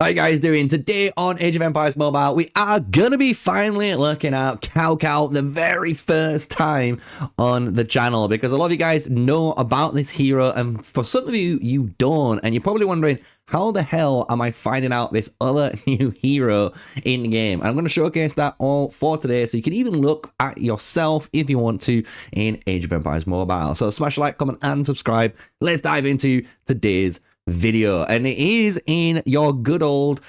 How you guys doing? Today on Age of Empires Mobile, we are gonna be finally looking at Cao Cao the very first time on the channel, because a lot of you guys know about this hero, and for some of you, you don't, and you're probably wondering, how the hell am I finding out this other new hero in the game? And I'm going to showcase that all for today, so you can even look at yourself if you want to in Age of Empires Mobile. So smash a like, comment, and subscribe. Let's dive into today's video, and it is in your good old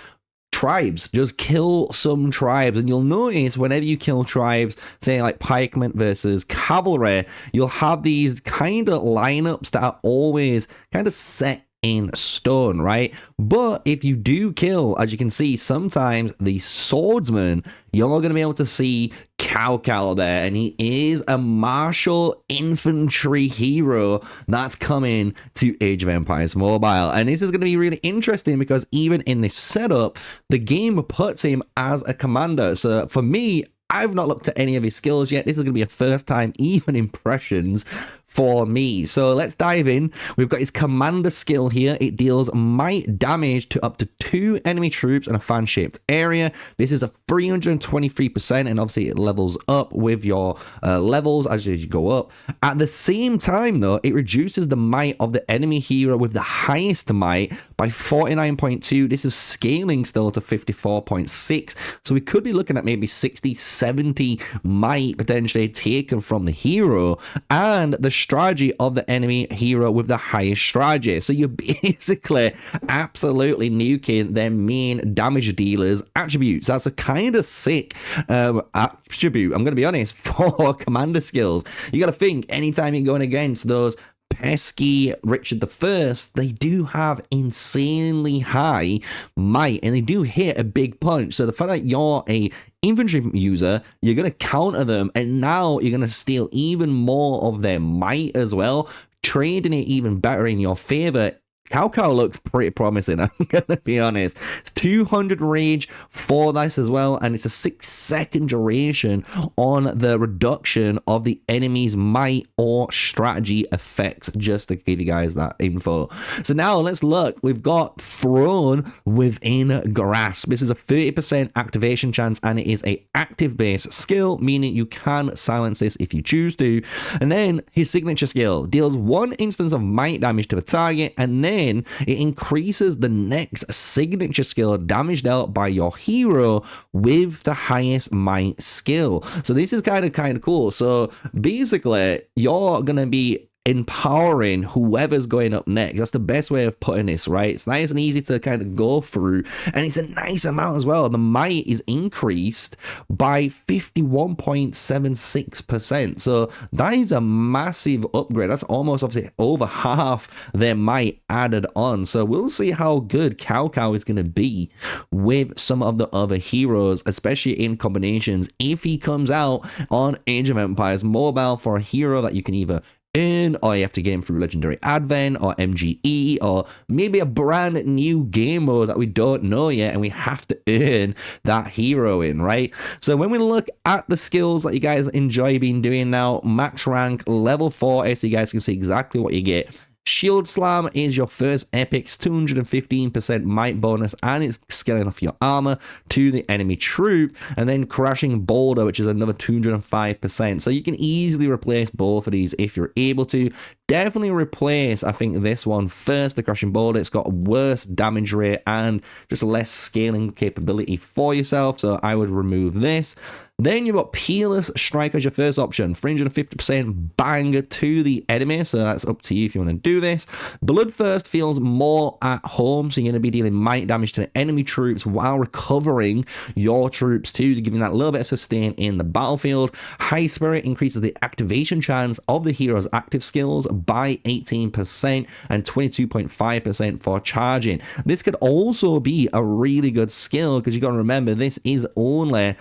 tribes. Just kill some tribes, and you'll notice whenever you kill tribes, say like pikemen versus cavalry, you'll have these kind of lineups that are always kind of set in stone, right? But if you do kill, as you can see, sometimes the swordsman, you're going to be able to see Cao Cao there, and he is a Marshal Infantry hero that's coming to Age of Empires Mobile. And this is going to be really interesting because even in this setup, the game puts him as a commander. So for me, I've not looked at any of his skills yet. This is going to be a first time even impressions for me. So let's dive in. We've got his commander skill here. It deals might damage to up to 2 enemy troops in a fan-shaped area. This is a 323%, and obviously it levels up with your levels as you go up. At the same time though, it reduces the might of the enemy hero with the highest might by 49.2. This is scaling still to 54.6. So we could be looking at maybe 60, 70 might potentially taken from the hero, and the strategy of the enemy hero with the highest strategy. So you're basically absolutely nuking their main damage dealers attributes. That's a kind of sick attribute, I'm going to be honest, for commander skills. You got to think, anytime you're going against those pesky Richard I, they do have insanely high might, and they do hit a big punch. So the fact that you're a infantry user, you're going to counter them, and now you're going to steal even more of their might as well, trading it even better in your favor. Cao Cao looks pretty promising, I'm gonna be honest. It's 200 rage for this as well, and it's a 6-second duration on the reduction of the enemy's might or strategy effects, just to give you guys that info. So now let's look. We've got Throne Within Grasp. This is a 30% activation chance, and it is a active base skill, meaning you can silence this if you choose to. And then his signature skill deals 1 instance of might damage to a target, and then it increases the next signature skill damage dealt by your hero with the highest might skill. So this is kind of cool. So basically, you're gonna be empowering whoever's going up next. That's the best way of putting this, right? It's nice and easy to kind of go through, and it's a nice amount as well. The might is increased by 51.76%. So that is a massive upgrade. That's almost obviously over half their might added on. So we'll see how good Cao Cao is going to be with some of the other heroes, especially in combinations, if he comes out on Age of Empires Mobile for a hero that you can either earn, or you have to get him through Legendary Advent or MGE, or maybe a brand new game mode that we don't know yet, and we have to earn that hero in, right? So when we look at the skills that you guys enjoy being doing now, max rank level 40, so you guys can see exactly what you get. Shield Slam is your first epic's 215% might bonus, and it's scaling off your armor to the enemy troop. And then Crashing Boulder, which is another 205%. So you can easily replace both of these if you're able to. Definitely replace, I think, this one first, the Crashing Boulder. It's got a worse damage rate and just less scaling capability for yourself, so I would remove this. Then you've got Peerless Strike as your first option, 350% bang to the enemy, so that's up to you if you want to do this. Bloodthirst feels more at home, so you're going to be dealing might damage to the enemy troops while recovering your troops too, to give you that little bit of sustain in the battlefield. High Spirit increases the activation chance of the hero's active skills by 18% and 22.5% for charging. This could also be a really good skill, because you got to remember this is only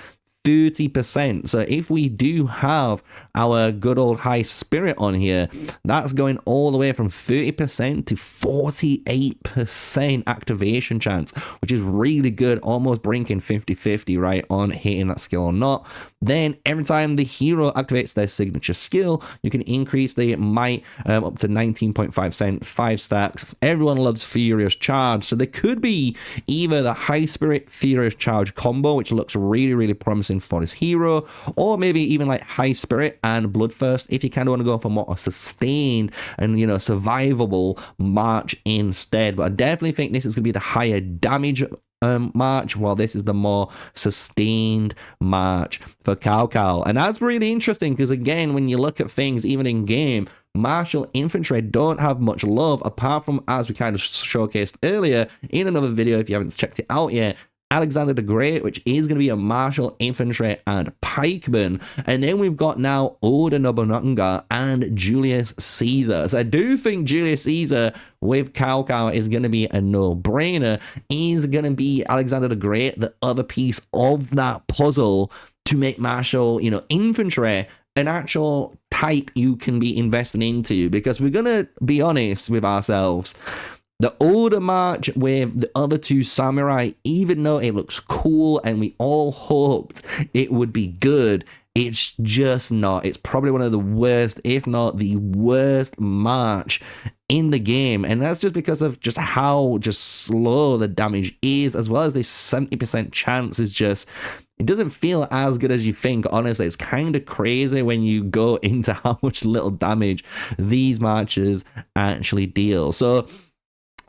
30%. So if we do have our good old high spirit on here, that's going all the way from 30% to 48% activation chance, which is really good, almost brinking 50-50 right on hitting that skill or not. Then every time the hero activates their signature skill, you can increase the might up to 19.5%, 5 stacks. Everyone loves Furious Charge, so there could be either the high spirit Furious Charge combo, which looks really promising for this hero, or maybe even like high spirit and bloodthirst if you kind of want to go for more a sustained and, you know, survivable march instead. But I definitely think this is going to be the higher damage march, while this is the more sustained march for Cao Cao. And that's really interesting because, again, when you look at things even in game, Marshal Infantry don't have much love, apart from, as we kind of showcased earlier in another video if you haven't checked it out yet, Alexander the Great, which is going to be a Marshal Infantry and Pikeman. And then we've got now Oda Nobunaga and Julius Caesar. So I do think Julius Caesar with Cao Cao is going to be a no-brainer. Is going to be Alexander the Great the other piece of that puzzle to make Marshal, you know, Infantry an actual type you can be investing into? Because we're going to be honest with ourselves. The Oda March with the other two samurai, even though it looks cool and we all hoped it would be good, it's just not. It's probably one of the worst, if not the worst march in the game. And that's just because of just how just slow the damage is, as well as this 70% chance is just, it doesn't feel as good as you think. Honestly, it's kind of crazy when you go into how much little damage these marches actually deal. So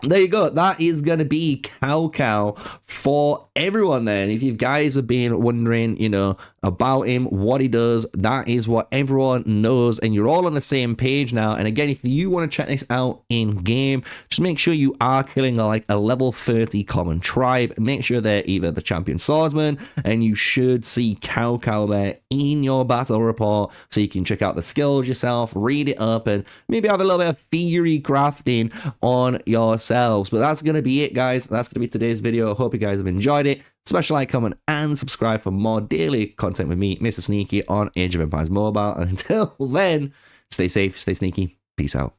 there you go. That is going to be Cao Cao for everyone then. If you guys have been wondering, you know, about him, what he does, that is what everyone knows, and you're all on the same page now. And again, if you want to check this out in game, just make sure you are killing like a level 30 common tribe. Make sure they're either the champion swordsman, and you should see Cao Cao there in your battle report, so you can check out the skills yourself, read it up, and maybe have a little bit of theory crafting on yourselves. But that's going to be it, guys. That's going to be today's video. I hope you guys have enjoyed it. Smash like, comment, and subscribe for more daily content with me, MrSneakyy, on Age of Empires Mobile. And until then, stay safe, stay sneaky. Peace out.